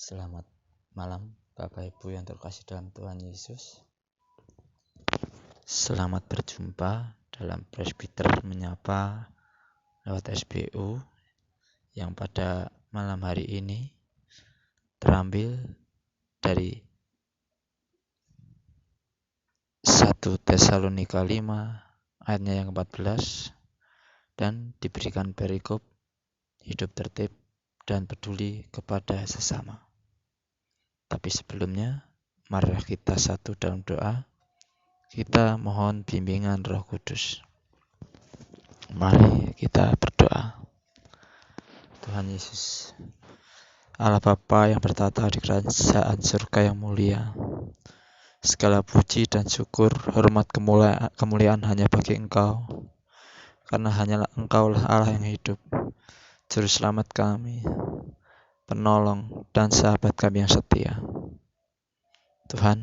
Selamat malam Bapak Ibu yang terkasih dalam Tuhan Yesus. Selamat berjumpa dalam Presbiter Menyapa lewat SBU yang pada malam hari ini terambil dari 1 Tesalonika 5 ayatnya yang ke-14 dan diberikan perikop hidup tertib dan peduli kepada sesama. Tapi sebelumnya, marilah kita satu dalam doa. Kita mohon bimbingan Roh Kudus. Mari kita berdoa. Tuhan Yesus, Allah Bapa yang bertata di kerajaan surga yang mulia, segala puji dan syukur, hormat, kemuliaan hanya bagi Engkau, karena hanyalah Engkaulah Allah yang hidup, Juru Selamat kami, penolong dan sahabat kami yang setia. Tuhan,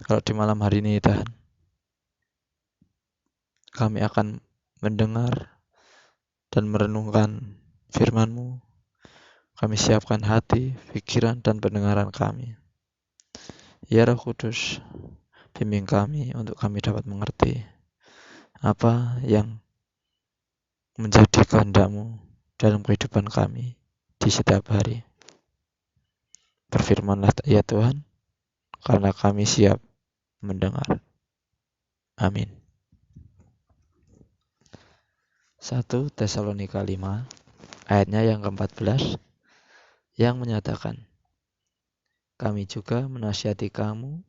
kalau di malam hari ini Tuhan, kami akan mendengar dan merenungkan firman-Mu. Kami siapkan hati, pikiran, dan pendengaran kami. Ya Roh Kudus, bimbing kami untuk kami dapat mengerti apa yang menjadi kehendak-Mu dalam kehidupan kami di setiap hari. Berfirmanlah ya Tuhan, karena kami siap mendengar. Amin. 1 Tesalonika 5 ayatnya yang ke-14 yang menyatakan, kami juga menasihati kamu,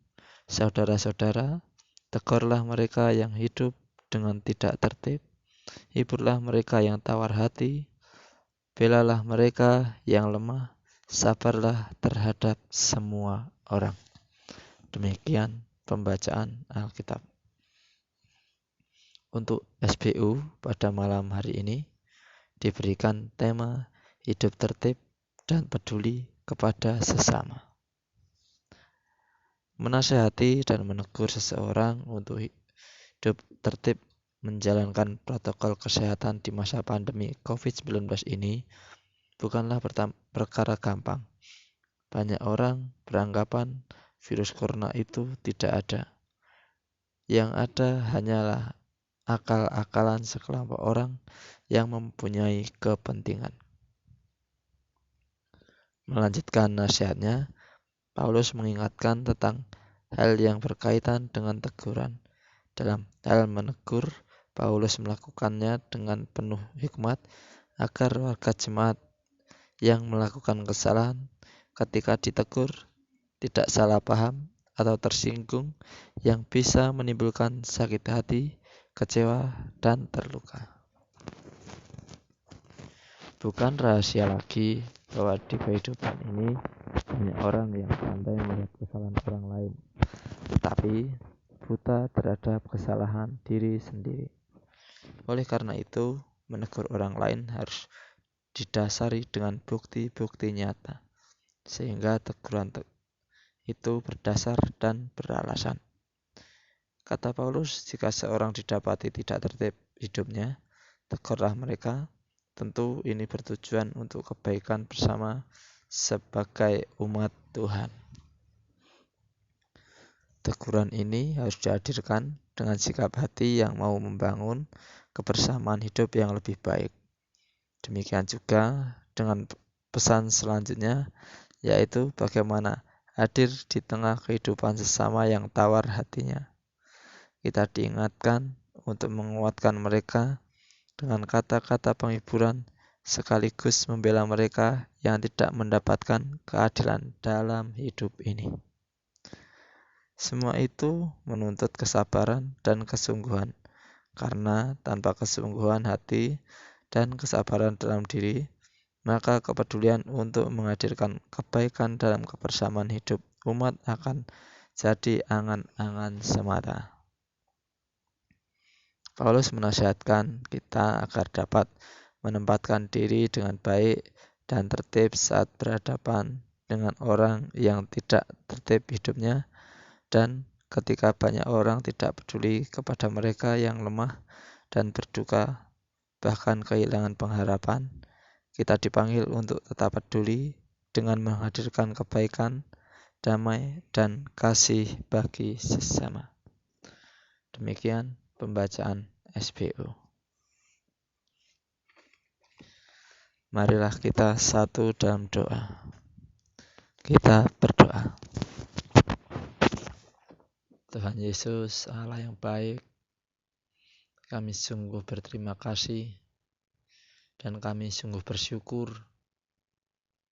saudara-saudara, tegurlah mereka yang hidup dengan tidak tertib, hiburlah mereka yang tawar hati, belalah mereka yang lemah, sabarlah terhadap semua orang. Demikian pembacaan Alkitab. Untuk SBU pada malam hari ini diberikan tema hidup tertib dan peduli kepada sesama. Menasihati dan menegur seseorang untuk hidup tertib menjalankan protokol kesehatan di masa pandemi COVID-19 ini bukanlah perkara gampang. Banyak orang beranggapan virus corona itu tidak ada. Yang ada hanyalah akal-akalan sekelompok orang yang mempunyai kepentingan. Melanjutkan nasihatnya, Paulus mengingatkan tentang hal yang berkaitan dengan teguran. Dalam hal menegur, Paulus melakukannya dengan penuh hikmat agar warga jemaat yang melakukan kesalahan ketika ditegur tidak salah paham atau tersinggung yang bisa menimbulkan sakit hati, kecewa, dan terluka. Bukan rahasia lagi bahwa di kehidupan ini banyak orang yang pandai melihat kesalahan orang lain, tetapi buta terhadap kesalahan diri sendiri. Oleh karena itu, menegur orang lain harus didasari dengan bukti-bukti nyata, sehingga teguran itu berdasar dan beralasan. Kata Paulus, jika seorang didapati tidak tertib hidupnya, tegurlah mereka. Tentu ini bertujuan untuk kebaikan bersama sebagai umat Tuhan. Teguran ini harus dihadirkan dengan sikap hati yang mau membangun kebersamaan hidup yang lebih baik. Demikian juga dengan pesan selanjutnya, yaitu bagaimana hadir di tengah kehidupan sesama yang tawar hatinya. Kita diingatkan untuk menguatkan mereka dengan kata-kata penghiburan sekaligus membela mereka yang tidak mendapatkan keadilan dalam hidup ini. Semua itu menuntut kesabaran dan kesungguhan, karena tanpa kesungguhan hati dan kesabaran dalam diri, maka kepedulian untuk menghadirkan kebaikan dalam kebersamaan hidup umat akan jadi angan-angan semata. Paulus menasihatkan kita agar dapat menempatkan diri dengan baik dan tertib saat berhadapan dengan orang yang tidak tertib hidupnya, dan ketika banyak orang tidak peduli kepada mereka yang lemah dan berduka, bahkan kehilangan pengharapan, kita dipanggil untuk tetap peduli dengan menghadirkan kebaikan, damai, dan kasih bagi sesama. Demikian pembacaan SBO. Marilah kita satu dalam doa. Kita berdoa. Tuhan Yesus, Allah yang baik, kami sungguh berterima kasih dan kami sungguh bersyukur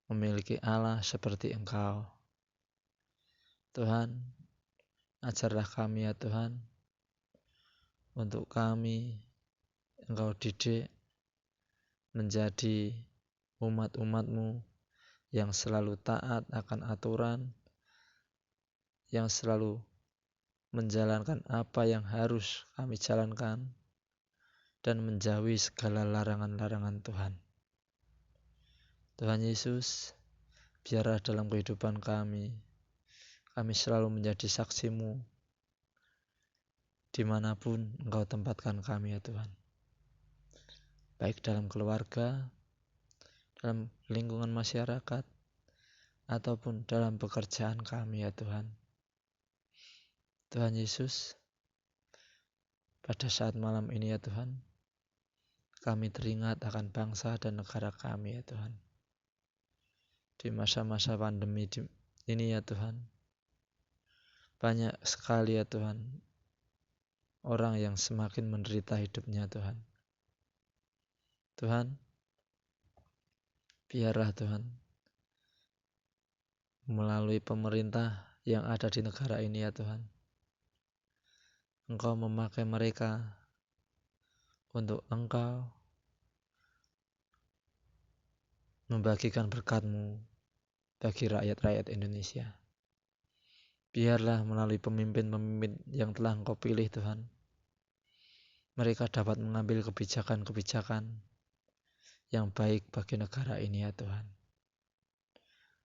memiliki Allah seperti Engkau. Tuhan, ajarlah kami ya Tuhan, untuk kami Engkau didik menjadi umat-umat-Mu yang selalu taat akan aturan, yang selalu menjalankan apa yang harus kami jalankan, dan menjauhi segala larangan-larangan Tuhan. Tuhan Yesus, biarlah dalam kehidupan kami selalu menjadi saksi-Mu dimanapun Engkau tempatkan kami ya Tuhan. Baik dalam keluarga, dalam lingkungan masyarakat, ataupun dalam pekerjaan kami ya Tuhan. Tuhan Yesus, pada saat malam ini ya Tuhan, kami teringat akan bangsa dan negara kami ya Tuhan. Di masa-masa pandemi ini ya Tuhan, banyak sekali ya Tuhan, orang yang semakin menderita hidupnya Tuhan. Tuhan, biarlah Tuhan, melalui pemerintah yang ada di negara ini ya Tuhan, Engkau memakai mereka untuk Engkau membagikan berkat-Mu bagi rakyat-rakyat Indonesia. Biarlah melalui pemimpin-pemimpin yang telah Engkau pilih Tuhan, mereka dapat mengambil kebijakan-kebijakan yang baik bagi negara ini ya Tuhan.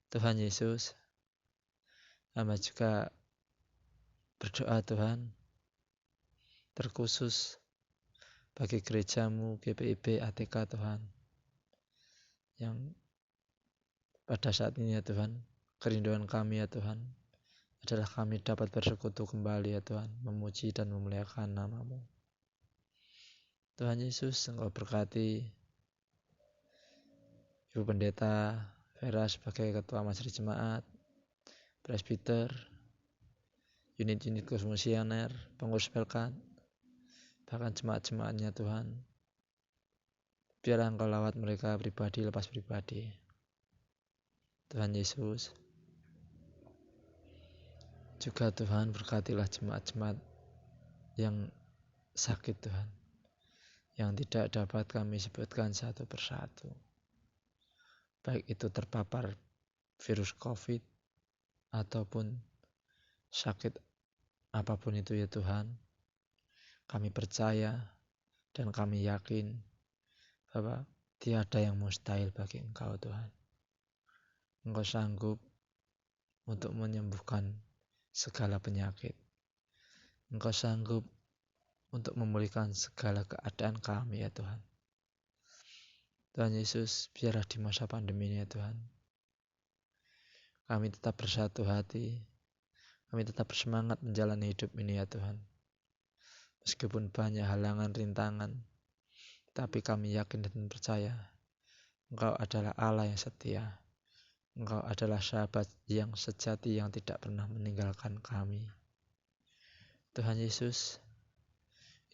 Tuhan Yesus, hamba juga berdoa Tuhan, terkhusus bagi gereja-Mu GPIB ATK Tuhan, yang pada saat ini ya Tuhan, kerinduan kami ya Tuhan, adalah kami dapat bersekutu kembali ya Tuhan, memuji dan memuliakan nama-Mu. Tuhan Yesus, Engkau berkati Ibu Pendeta Vera sebagai Ketua Majelis Jemaat, Presbiter, unit-unit kosmisioner, pengurus pelkat, bahkan jemaat-jemaatnya Tuhan. Biarlah Engkau lawat mereka pribadi lepas pribadi. Tuhan Yesus, juga Tuhan berkatilah jemaat-jemaat yang sakit Tuhan, yang tidak dapat kami sebutkan satu persatu. Baik itu terpapar virus COVID ataupun sakit apapun itu ya Tuhan, kami percaya dan kami yakin bahwa tiada yang mustahil bagi Engkau Tuhan. Engkau sanggup untuk menyembuhkan segala penyakit. Engkau sanggup untuk memulihkan segala keadaan kami ya Tuhan. Tuhan Yesus, biarlah di masa pandemi ini ya Tuhan, kami tetap bersatu hati, kami tetap bersemangat menjalani hidup ini ya Tuhan. Meskipun banyak halangan, rintangan, tapi kami yakin dan percaya Engkau adalah Allah yang setia. Engkau adalah sahabat yang sejati yang tidak pernah meninggalkan kami. Tuhan Yesus,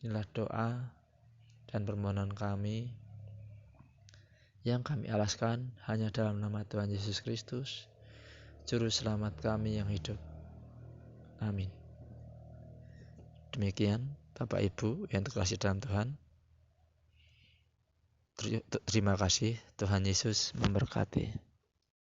inilah doa dan permohonan kami yang kami alaskan hanya dalam nama Tuhan Yesus Kristus, Juru Selamat kami yang hidup. Amin. Demikian Bapak Ibu yang terkasih dalam Tuhan. Terima kasih. Tuhan Yesus memberkati.